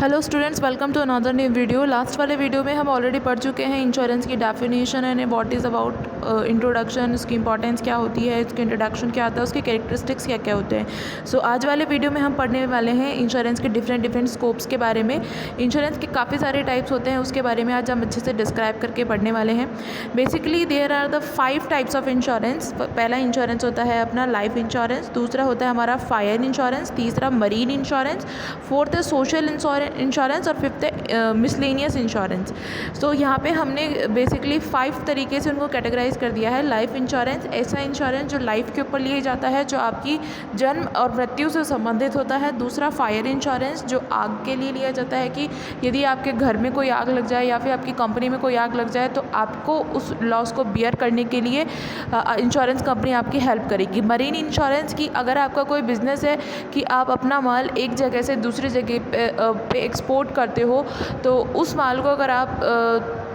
Hello students, welcome to another new video. Last वाले video में हम ऑलरेडी पढ़ चुके हैं इंश्योरेंस की definition and what is about introduction, उसकी इंपॉर्टेंस क्या होती है, इसके इंट्रोडक्शन क्या आता है, उसके कैरेक्टरिस्टिक्स क्या क्या होते हैं। सो आज वाले वीडियो में हम पढ़ने वाले हैं इंश्योरेंस के डिफरेंट स्कोप्स के बारे में। इंश्योरेंस के काफ़ी सारे टाइप्स होते हैं, उसके बारे में आज हम अच्छे से डिस्क्राइब करके पढ़ने वाले हैं। Basically there are the 5 types of insurance. पहला इंश्योरेंस होता है अपना लाइफ इंश्योरेंस, दूसरा होता है हमारा फायर इंश्योरेंस, तीसरा मरीन इंश्योरेंस, फोर्थ है सोशल इंश्योरेंस और फिफ्थ है मिसलेनियस इंश्योरेंस। तो यहाँ पे हमने बेसिकली 5 तरीके से उनको कैटेगराइज कर दिया है। लाइफ इंश्योरेंस ऐसा इंश्योरेंस जो लाइफ के ऊपर लिया जाता है, जो आपकी जन्म और मृत्यु से संबंधित होता है। दूसरा फायर इंश्योरेंस जो आग के लिए लिया जाता है कि यदि आपके घर में कोई आग लग जाए या फिर आपकी कंपनी में कोई आग लग जाए तो आपको उस लॉस को बियर करने के लिए इंश्योरेंस कंपनी आपकी हेल्प करेगी। मरीन इंश्योरेंस की अगर आपका कोई बिजनेस है कि आप अपना माल एक जगह से दूसरी जगह पे एक्सपोर्ट करते हो, तो उस माल को अगर आप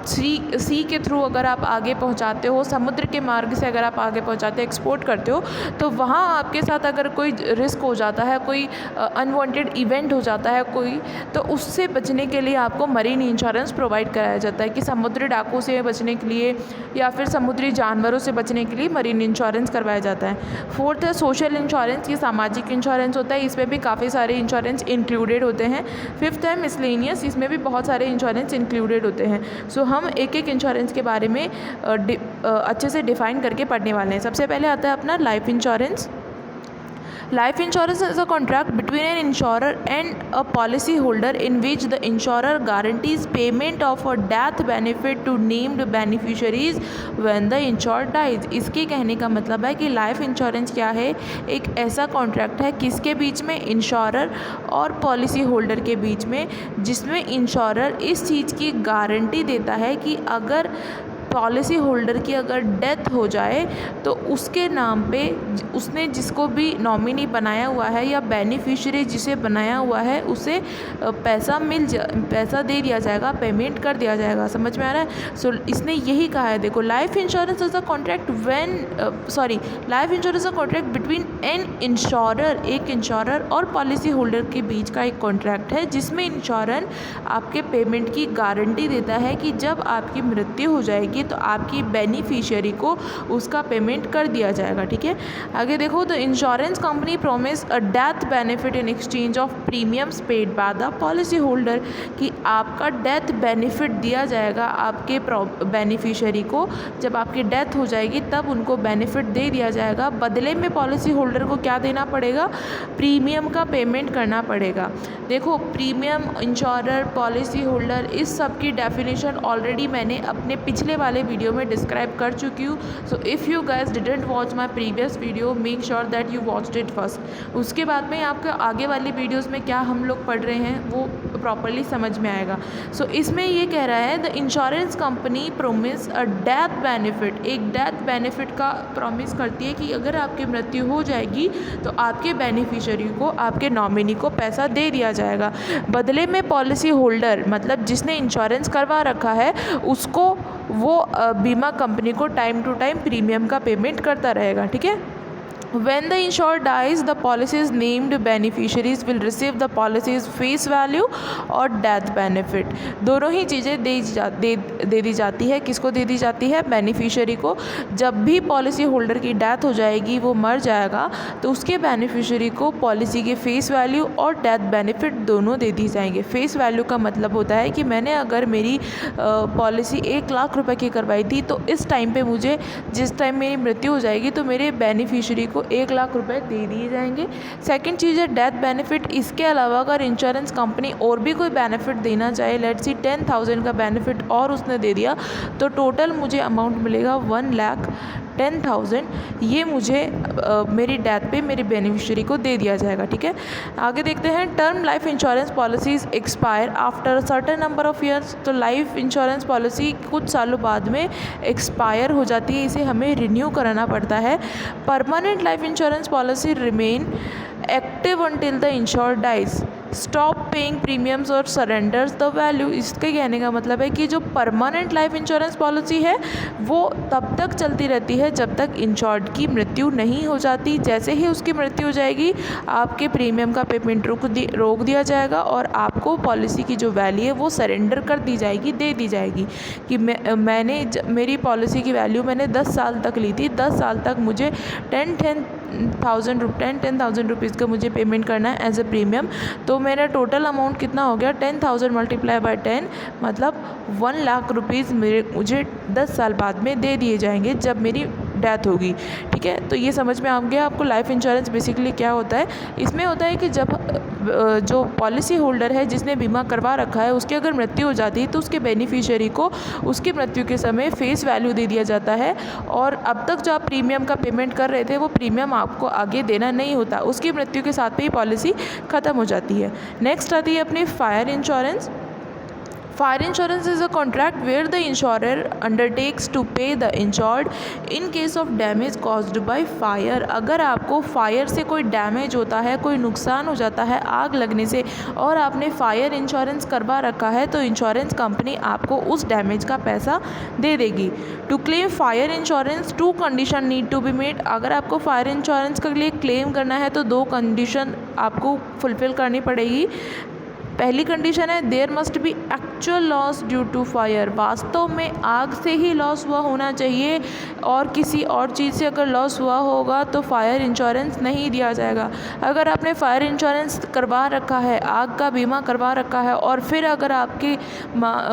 सी के थ्रू अगर आप आगे पहुंचाते हो, समुद्र के मार्ग से अगर आप आगे पहुंचाते एक्सपोर्ट करते हो, तो वहाँ आपके साथ अगर कोई रिस्क हो जाता है, कोई अनवांटेड इवेंट हो जाता है कोई, तो उससे बचने के लिए आपको मरीन इंश्योरेंस प्रोवाइड कराया जाता है कि समुद्री डाकू से बचने के लिए या फिर समुद्री जानवरों से बचने के लिए मरीन इंश्योरेंस करवाया जाता है। फोर्थ है सोशल इंश्योरेंस, ये सामाजिक इंश्योरेंस होता है, इसमें भी काफ़ी सारे इंश्योरेंस इंक्लूडेड होते हैं। फिफ्थ है मिसलेनियस, इसमें भी बहुत सारे इंश्योरेंस इंक्लूडेड होते हैं। सो हम एक एक इंश्योरेंस के बारे में अच्छे से डिफाइन करके पढ़ने वाले हैं। सबसे पहले आता है अपना life insurance. Life insurance is a contract between an insurer and a policy holder in which the insurer guarantees payment of a death benefit to named beneficiaries when the insured dies। इसके कहने का मतलब है कि life insurance क्या है, एक ऐसा कॉन्ट्रैक्ट है किसके बीच में, इंश्योरर और पॉलिसी होल्डर के बीच में, जिसमें इंश्योरर इस चीज़ की गारंटी देता है कि अगर पॉलिसी होल्डर की अगर डेथ हो जाए तो उसके नाम पे उसने जिसको भी नॉमिनी बनाया हुआ है या बेनिफिशियरी जिसे बनाया हुआ है उसे पैसा दे दिया जाएगा, पेमेंट कर दिया जाएगा। समझ में आ रहा है? सो इसने यही कहा है, देखो life insurance is a contract life insurance a contract between an insurer, एक इंश्योरर और पॉलिसी होल्डर के बीच का एक कॉन्ट्रैक्ट है, जिसमें इंश्योरर आपके पेमेंट की गारंटी देता है कि जब आपकी मृत्यु हो जाएगी तो आपकी बेनिफिशियरी को उसका पेमेंट कर दिया जाएगा। ठीक है, आगे देखो, the insurance company promise a death benefit in exchange of premiums paid by the policy holder, कि आपका डेथ बेनिफिट दिया जाएगा आपके बेनिफिशियरी को, जब आपकी डेथ हो जाएगी तब उनको बेनिफिट दे दिया जाएगा। बदले में पॉलिसी होल्डर को क्या देना पड़ेगा, प्रीमियम का पेमेंट करना पड़ेगा। देखो प्रीमियम, इंश्योरर, पॉलिसी होल्डर, इस सब की डेफिनेशन ऑलरेडी मैंने अपने पिछले वाले वीडियो में डिस्क्राइब कर चुकी हूँ। So if you guys didn't watch my previous video, make sure that you watched it first. उसके बाद में आपके आगे वाली वीडियोस में क्या हम लोग पढ़ रहे हैं वो प्रॉपरली समझ में आएगा। सो इसमें ये कह रहा है, the insurance company promise a death benefit, एक डेथ बेनिफिट का प्रॉमिस करती है कि अगर आपकी मृत्यु हो जाएगी तो आपके बेनिफिशियरी को, आपके नॉमिनी को पैसा दे दिया जाएगा। बदले में पॉलिसी होल्डर, मतलब जिसने इंश्योरेंस करवा रखा है, उसको वो बीमा कंपनी को टाइम टू टाइम प्रीमियम का पेमेंट करता रहेगा। ठीक है, When the insured dies, the policy's named beneficiaries will receive the policy's face value और डेथ बेनिफिट। दोनों ही चीज़ें दे दी जाती है। किसको दे दी जाती है, बेनिफिशियरी को। जब भी पॉलिसी होल्डर की डेथ हो जाएगी, वो मर जाएगा, तो उसके बेनिफिशियरी को पॉलिसी के फेस वैल्यू और डेथ बेनिफिट दोनों दे दी जाएंगे। फेस वैल्यू का मतलब होता है कि मैंने अगर मेरी पॉलिसी 1 लाख रुपए की करवाई थी, तो इस टाइम पे मुझे, जिस टाइम मेरी मृत्यु हो जाएगी, तो मेरे बेनिफिशियरी को 1 लाख रुपए दे दिए जाएंगे। सेकंड चीज़ है डेथ बेनिफिट। इसके अलावा अगर इंश्योरेंस कंपनी और भी कोई बेनिफिट देना चाहे, लेट्स सी 10,000 का बेनिफिट और उसने दे दिया, तो टोटल मुझे अमाउंट मिलेगा 1,10,000। ये मुझे मेरी डेथ पे मेरे बेनिफिशियरी को दे दिया जाएगा। ठीक है, आगे देखते हैं, term life insurance policies expire after certain number of years. तो लाइफ इंश्योरेंस पॉलिसी कुछ सालों बाद में एक्सपायर हो जाती है, इसे हमें रिन्यू कराना पड़ता है। Permanent life insurance policy remain active until the insured dies। Stop paying premiums और सरेंडर्स द वैल्यू। इसके कहने का मतलब है कि जो परमानेंट लाइफ इंश्योरेंस पॉलिसी है वो तब तक चलती रहती है जब तक इंश्योर्ड की मृत्यु नहीं हो जाती। जैसे ही उसकी मृत्यु हो जाएगी आपके प्रीमियम का पेमेंट रोक दिया जाएगा और आपको पॉलिसी की जो वैल्यू है वो सरेंडर कर दी जाएगी, दे दी जाएगी। कि मेरी पॉलिसी की वैल्यू मैंने 10 साल तक ली थी, 10 साल तक मुझे 10,000 रुपीज़ का मुझे पेमेंट करना है एज ए प्रीमियम। तो मेरा टोटल अमाउंट कितना हो गया, 10,000 मल्टीप्लाई बाय 10 मतलब 1 लाख रुपीज़ मुझे 10 साल बाद में दे दिए जाएंगे जब मेरी डेथ होगी। ठीक है, तो ये समझ में आ गया आपको लाइफ इंश्योरेंस बेसिकली क्या होता है। इसमें होता है कि जब जो पॉलिसी होल्डर है जिसने बीमा करवा रखा है उसकी अगर मृत्यु हो जाती है तो उसके बेनिफिशियरी को उसकी मृत्यु के समय फेस वैल्यू दे दिया जाता है और अब तक जो आप प्रीमियम का पेमेंट कर रहे थे वो प्रीमियम आपको आगे देना नहीं होता, उसकी मृत्यु के साथ में ही पॉलिसी ख़त्म हो जाती है। नेक्स्ट आती है अपनी fire insurance. Fire insurance is a contract where the insurer undertakes to pay the insured in case of damage caused by fire। अगर आपको फायर से कोई डैमेज होता है, कोई नुकसान हो जाता है आग लगने से और आपने फायर इंश्योरेंस करवा रखा है तो इंश्योरेंस कंपनी आपको उस डैमेज का पैसा दे देगी। To claim fire insurance 2 condition need to be met. अगर आपको फायर इंश्योरेंस के लिए क्लेम करना है तो 2 कंडीशन आपको फुलफ़िल करनी पड़ेगी। पहली कंडीशन है there must be actual loss due to fire. वास्तव में आग से ही लॉस हुआ होना चाहिए और किसी और चीज़ से अगर लॉस हुआ होगा तो फायर इंश्योरेंस नहीं दिया जाएगा। अगर आपने फायर इंश्योरेंस करवा रखा है, आग का बीमा करवा रखा है और फिर अगर आपके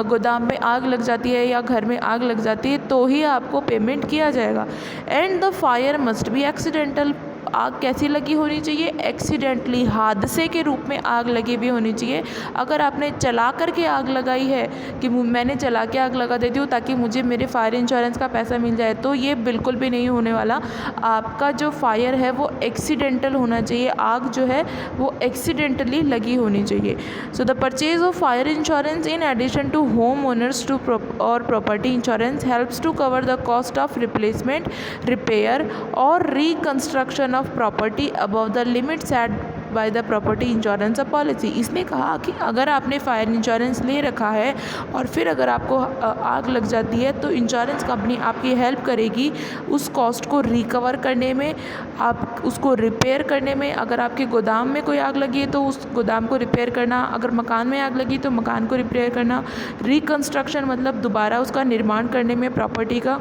गोदाम में आग लग जाती है या घर में आग लग जाती है तो ही आपको पेमेंट किया जाएगा। And the fire must be accidental. आग कैसी लगी होनी चाहिए, एक्सीडेंटली, हादसे के रूप में आग लगी हुई होनी चाहिए। अगर आपने चला करके आग लगाई है कि मैंने चला के आग लगा देती हूँ ताकि मुझे मेरे फायर इंश्योरेंस का पैसा मिल जाए, तो ये बिल्कुल भी नहीं होने वाला। आपका जो फायर है वो एक्सीडेंटल होना चाहिए, आग जो है वो एक्सीडेंटली लगी होनी चाहिए। So the purchase of fire insurance in addition to home owners to और property insurance helps to cover the cost of replacement, repair और reconstruction of property above the limit set by the property insurance policy. इसने कहा कि अगर आपने fire insurance ले रखा है और फिर अगर आपको आग लग जाती है तो इंश्योरेंस कंपनी आपकी हेल्प करेगी उस कॉस्ट को रिकवर करने में, आप उसको रिपेयर करने में। अगर आपके गोदाम में कोई आग लगी है तो उस गोदाम को रिपेयर करना, अगर मकान में आग लगी तो मकान को रिपेयर करना, रिकंस्ट्रक्शन मतलब दोबारा उसका निर्माण करने में प्रॉपर्टी का,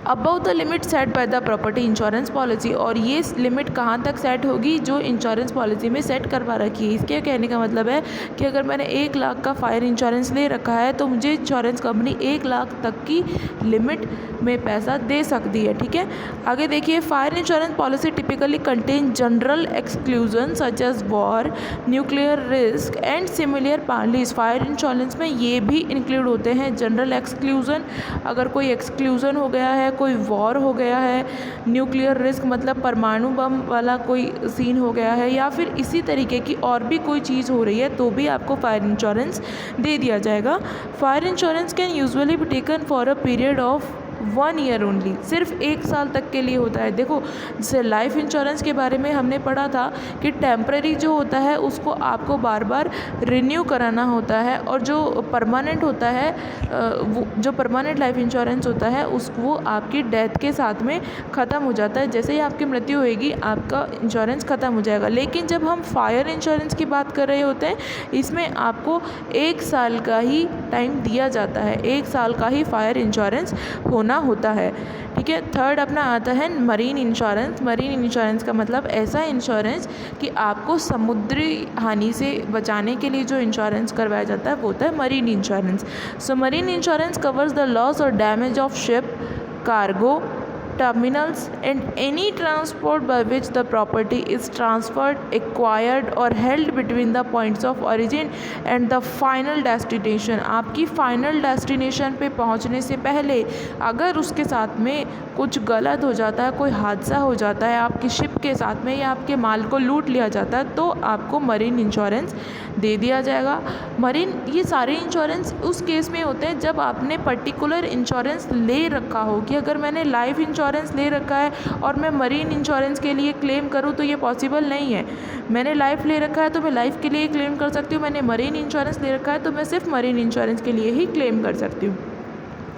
about the limit set by the property insurance policy. और ये लिमिट कहाँ तक सेट होगी, जो इंश्योरेंस पॉलिसी में सेट करवा रखी है। इसके कहने का मतलब है कि अगर मैंने 1 लाख का फायर इंश्योरेंस ले रखा है तो मुझे इंश्योरेंस कंपनी 1 लाख तक की लिमिट में पैसा दे सकती है। ठीक है, आगे देखिए, fire insurance policy typically contain general exclusion such as war, nuclear risk and similar policies. Fire insurance में ये भी इंक्लूड होते हैं जनरल एक्सक्लूजन, अगर कोई एक्सक्लूजन हो गया है, कोई वॉर हो गया है, न्यूक्लियर रिस्क मतलब परमाणु बम वाला कोई सीन हो गया है, या फिर इसी तरीके की और भी कोई चीज़ हो रही है तो भी आपको फायर इंश्योरेंस दे दिया जाएगा। Fire insurance can usually be taken for a period of 1 year only, सिर्फ 1 साल तक के लिए होता है। देखो, जैसे लाइफ इंश्योरेंस के बारे में हमने पढ़ा था कि टेम्परेरी जो होता है उसको आपको बार बार रिन्यू कराना होता है, और जो परमानेंट होता है वो जो परमानेंट लाइफ इंश्योरेंस होता है वो आपकी डेथ के साथ में ख़त्म हो जाता है। जैसे ही आपकी मृत्यु होएगी आपका इंश्योरेंस ख़त्म हो जाएगा। लेकिन जब हम फायर इंश्योरेंस की बात कर रहे होते हैं इसमें आपको 1 साल का ही टाइम दिया जाता है, 1 साल का ही फायर इंश्योरेंस होना होता है। ठीक है, थर्ड अपना आता है मरीन इंश्योरेंस। मरीन इंश्योरेंस का मतलब ऐसा इंश्योरेंस कि आपको समुद्री हानि से बचाने के लिए जो इंश्योरेंस करवाया जाता है वो होता है marine insurance. So marine insurance covers the loss और damage of ship, cargo, terminals and any transport by which the property is transferred, acquired or held between the points of origin and the final destination। आपकी final destination पे पहुंचने से पहले अगर उसके साथ में कुछ गलत हो जाता है, कोई हादसा हो जाता है आपकी शिप के साथ में या आपके माल को लूट लिया जाता है तो आपको मरीन इंश्योरेंस दे दिया जाएगा। मरीन ये सारे इंश्योरेंस उस केस में होते हैं जब आपने पर्टिकुलर इंश्योरेंस ले रखा हो कि अगर मैंने लाइफ इंश्योरेंस इंश्योरेंस ले रखा है और मैं मरीन इंश्योरेंस के लिए क्लेम करूँ तो ये पॉसिबल नहीं है। मैंने लाइफ ले रखा है तो मैं लाइफ के लिए क्लेम कर सकती हूँ, मैंने मरीन इंश्योरेंस ले रखा है तो मैं सिर्फ मरीन इंश्योरेंस के लिए ही क्लेम कर सकती हूँ।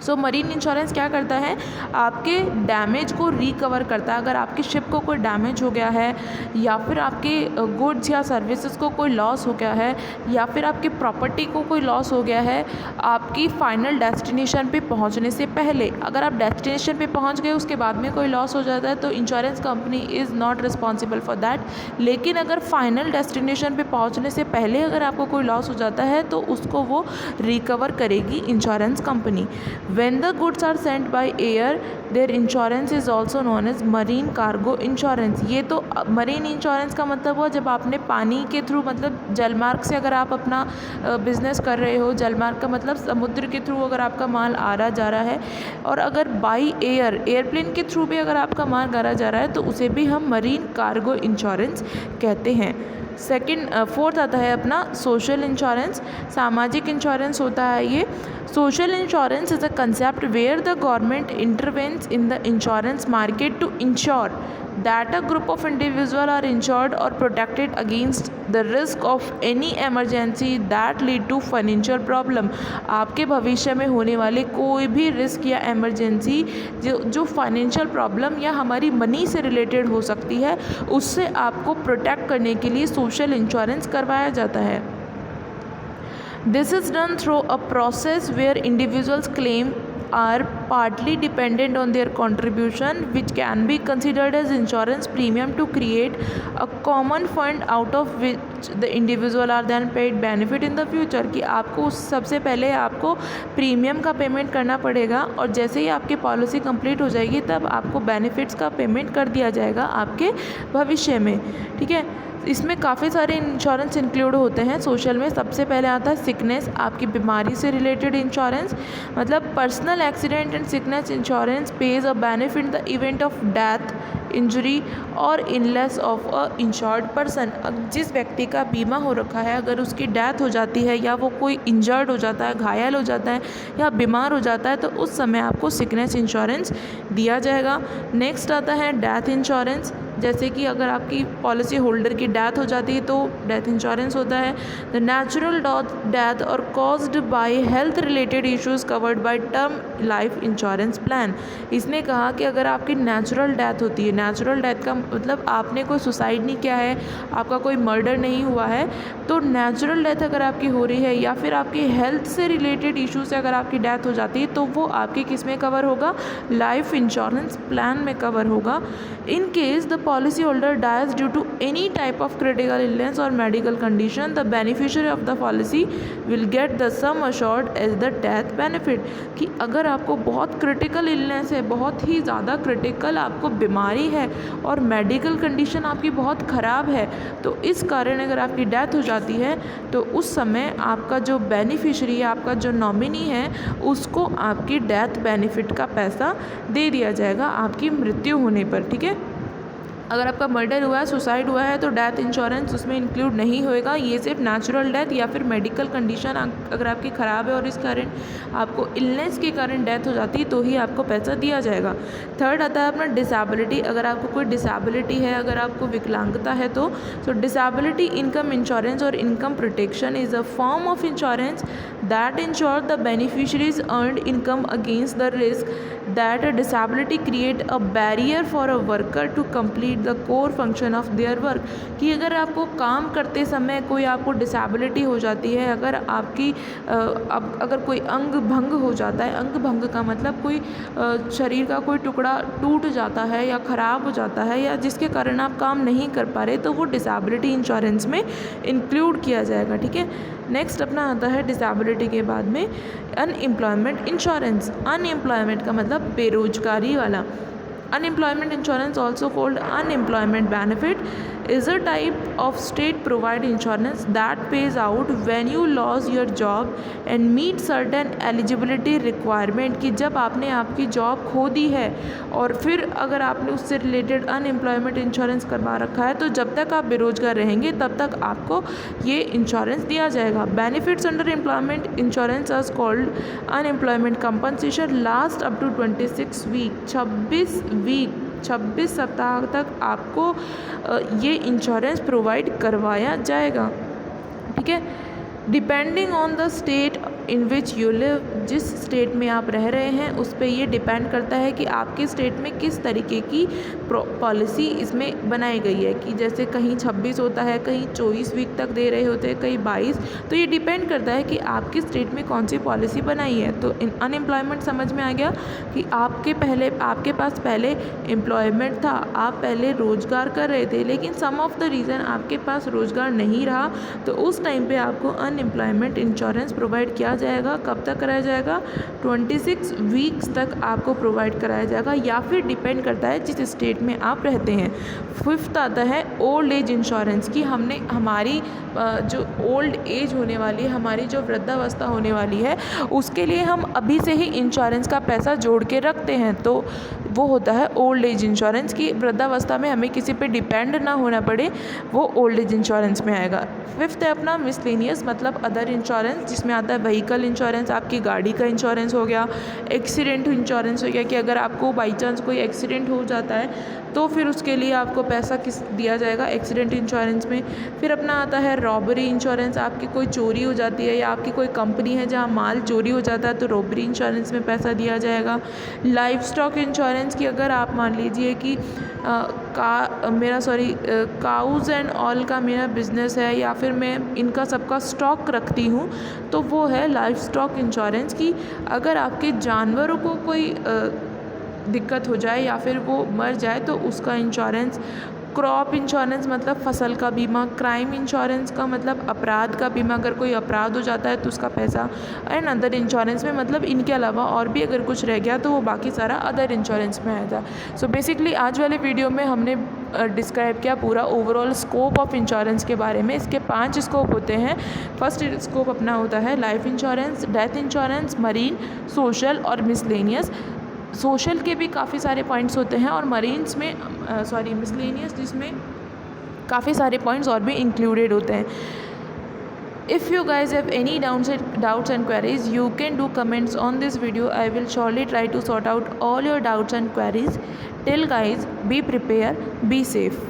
सो मरीन इंश्योरेंस क्या करता है, आपके डैमेज को रिकवर करता है। अगर आपकी शिप को कोई डैमेज हो गया है या फिर आपके गुड्स या सर्विसेज को कोई लॉस हो गया है या फिर आपकी प्रॉपर्टी को कोई लॉस हो गया है, आपकी फाइनल डेस्टिनेशन पे पहुंचने से पहले, अगर आप डेस्टिनेशन पे पहुंच गए उसके बाद में कोई लॉस हो जाता है तो insurance company is not responsible for that. लेकिन अगर फाइनल डेस्टिनेशन पे पहुंचने से पहले अगर आपको कोई लॉस हो जाता है तो उसको वो रिकवर करेगी insurance company. When the goods are sent by air, their insurance is also known as marine cargo insurance। ये तो मरीन इंश्योरेंस का मतलब हुआ जब आपने पानी के थ्रू, मतलब जलमार्ग से अगर आप अपना बिजनेस कर रहे हो, जलमार्ग का मतलब समुद्र के थ्रू अगर आपका माल आ रहा जा रहा है, और अगर बाई एयर, एयरप्लेन के थ्रू भी अगर आपका माल आ रहा जा रहा है तो उसे भी हम मरीन कार्गो इंश्योरेंस कहते हैं। फोर्थ आता है अपना सोशल इंश्योरेंस, सामाजिक इंश्योरेंस होता है ये। Social insurance is a concept where the government intervenes in the insurance market to insure that a group of individuals are insured or protected against the risk of any emergency that lead to financial problem। आपके भविष्य में होने वाले कोई भी risk या emergency जो financial problem या हमारी मनी से रिलेटेड हो सकती है, उससे आपको प्रोटेक्ट करने के लिए सोशल इंश्योरेंस करवाया जाता है। This is done through a process where individuals' claim are partly dependent on their contribution, which can be considered as insurance premium, to create a common fund out of which the individual are then paid benefit in the future। कि आपको सबसे पहले आपको premium का payment करना पड़ेगा और जैसे ही आपकी पॉलिसी कंप्लीट हो जाएगी तब आपको बेनिफिट्स का पेमेंट कर दिया जाएगा आपके भविष्य में। ठीक है, इसमें काफ़ी सारे इंश्योरेंस इंक्लूड होते हैं। सोशल में सबसे पहले आता है सिकनेस, आपकी बीमारी से रिलेटेड इंश्योरेंस, मतलब personal accident and sickness insurance pays a benefit in the event of death, injury और illness of a insured person. जिस व्यक्ति का बीमा हो रखा है अगर उसकी डेथ हो जाती है या वो कोई इंजर्ड हो जाता है, घायल हो जाता है या बीमार हो जाता है तो उस समय आपको सिकनेस इंश्योरेंस दिया जाएगा। नेक्स्ट आता है डेथ इंश्योरेंस, जैसे कि अगर आपकी पॉलिसी होल्डर की डेथ हो जाती है तो डेथ इंश्योरेंस होता है। द नेचुरल डेथ और caused by health related issues covered by term life insurance plan. इसने कहा कि अगर आपकी नेचुरल डेथ होती है, नेचुरल डेथ का मतलब आपने कोई सुसाइड नहीं किया है, आपका कोई मर्डर नहीं हुआ है, तो नेचुरल डेथ अगर आपकी हो रही है या फिर आपकी हेल्थ से रिलेटेड इशू से अगर आपकी डेथ हो जाती है तो वो आपकी किस में कवर होगा, लाइफ इंश्योरेंस प्लान में कवर होगा। In case the policy holder dies due to any type of critical illness or medical condition, the beneficiary of the policy will get the sum assured as the death benefit। कि अगर आपको बहुत critical illness है, बहुत ही ज़्यादा critical आपको बीमारी है और मेडिकल कंडीशन आपकी बहुत ख़राब है, तो इस कारण अगर आपकी डेथ हो जाती है तो उस समय आपका जो बेनिफिशरी है, आपका जो नॉमिनी है, उसको आपकी डेथ बेनिफिट का पैसा दे दिया जाएगा आपकी मृत्यु होने पर। ठीक है, अगर आपका मर्डर हुआ है, सुसाइड हुआ है तो डेथ इंश्योरेंस उसमें इंक्लूड नहीं होएगा। ये सिर्फ नेचुरल डेथ या फिर मेडिकल कंडीशन अगर आपकी ख़राब है और इस कारण आपको इलनेस के कारण डेथ हो जाती है तो ही आपको पैसा दिया जाएगा। थर्ड आता है अपना डिसेबिलिटी। अगर आपको कोई डिसेबिलिटी है, अगर आपको विकलांगता है तो डिसेबिलिटी इनकम इंश्योरेंस और income protection is a form of insurance that insure the beneficiaries earned income against the risk that a disability create a barrier for a worker to complete the core function of their work. कि अगर आपको काम करते समय कोई आपको disability हो जाती है, अगर आपकी अगर कोई अंग भंग हो जाता है, अंग भंग का मतलब कोई शरीर का कोई टुकड़ा टूट जाता है या ख़राब हो जाता है या जिसके कारण आप काम नहीं कर पा रहे, तो वो डिसेबिलिटी इंश्योरेंस में इंक्लूड किया जाएगा। ठीक है, नेक्स्ट अपना आता है डिसेबिलिटी के बाद में अनएम्प्लॉयमेंट इंश्योरेंस। अनएम्प्लॉयमेंट का मतलब बेरोजगारी वाला। Unemployment insurance, also called unemployment benefit, is a type of state provide insurance that pays out when you loss your job and meet certain eligibility requirement, कि जब आपने आपकी जॉब खो दी है और फिर अगर आपने उससे रिलेटेड अनएम्प्लॉयमेंट इंश्योरेंस करवा रखा है तो जब तक आप बेरोजगार रहेंगे तब तक आपको ये इंश्योरेंस दिया जाएगा। Benefits under employment insurance are called unemployment compensation last up to 26 week, 26 सप्ताह तक आपको ये इंश्योरेंस प्रोवाइड करवाया जाएगा। ठीक है, depending on the state in which you live, जिस स्टेट में आप रह रहे हैं उस पर ये डिपेंड करता है कि आपके स्टेट में किस तरीके की पॉलिसी इसमें बनाई गई है, कि जैसे कहीं 26 होता है, कहीं 24 वीक तक दे रहे होते हैं, कहीं 22, तो ये डिपेंड करता है कि आपके स्टेट में कौन सी पॉलिसी बनाई है। तो अनएम्प्लॉयमेंट समझ में आ गया कि आपके पास पहले एम्प्लॉयमेंट था, आप पहले रोज़गार कर रहे थे, लेकिन सम ऑफ द रीज़न आपके पास रोज़गार नहीं रहा, तो उस टाइम पे आपको अनएम्प्लॉयमेंट इंश्योरेंस प्रोवाइड किया जाएगा। कब तक कराया जाएगा? 26 वीक्स तक आपको प्रोवाइड कराया जाएगा, या फिर डिपेंड करता है जिस स्टेट में आप रहते हैं। फिफ्थ आता है ओल्ड एज इंश्योरेंस, कि हमने हमारी जो ओल्ड एज होने वाली है, हमारी जो वृद्धावस्था होने वाली है, उसके लिए हम अभी से ही इंश्योरेंस का पैसा जोड़ के रखते हैं, तो वो होता है ओल्ड एज इंश्योरेंस, की वृद्धावस्था में हमें किसी पे डिपेंड ना होना पड़े, वो ओल्ड एज इंश्योरेंस में आएगा। फिफ्थ है अपना मिसलेनियस, मतलब अदर इंश्योरेंस, जिसमें आता है व्हीकल इंश्योरेंस, आपकी गाड़ी का इंश्योरेंस हो गया, एक्सीडेंट इंश्योरेंस हो गया, कि अगर आपको बाई चांस कोई एक्सीडेंट हो जाता है तो फिर उसके लिए आपको पैसा किस दिया जाएगा, एक्सीडेंट इंश्योरेंस में। फिर अपना आता है रॉबरी इंश्योरेंस, आपकी कोई चोरी हो जाती है या आपकी कोई कंपनी है जहाँ माल चोरी हो जाता है तो रॉबरी इंश्योरेंस में पैसा दिया जाएगा। लाइफ स्टॉक इंश्योरेंस, की अगर आप मान लीजिए कि काउज़ एंड ऑल का मेरा बिज़नेस है, या फिर मैं इनका सबका स्टॉक रखती हूँ, तो वो है लाइफ स्टॉक इंश्योरेंस, की अगर आपके जानवरों को कोई दिक्कत हो जाए या फिर वो मर जाए तो उसका इंश्योरेंस। क्रॉप इंश्योरेंस मतलब फसल का बीमा। क्राइम इंश्योरेंस का मतलब अपराध का बीमा, अगर कोई अपराध हो जाता है तो उसका पैसा। एंड अदर इंश्योरेंस में मतलब इनके अलावा और भी अगर कुछ रह गया तो वो बाकी सारा अदर इंश्योरेंस में आएगा। सो बेसिकली आज वाले वीडियो में हमने डिस्क्राइब किया पूरा ओवरऑल स्कोप ऑफ इंश्योरेंस के बारे में। इसके 5 स्कोप होते हैं। फर्स्ट स्कोप अपना होता है life insurance, death insurance, marine, social और मिसलेनियस। सोशल के भी काफ़ी सारे पॉइंट्स होते हैं और मरीन्स में मिसलेनियस, जिसमें काफ़ी सारे पॉइंट्स और भी इंक्लूडेड होते हैं। If you guys have any doubts and queries, you can do comments on this video. I will surely try to sort out all your doubts and queries. Till guys, be prepared, be safe.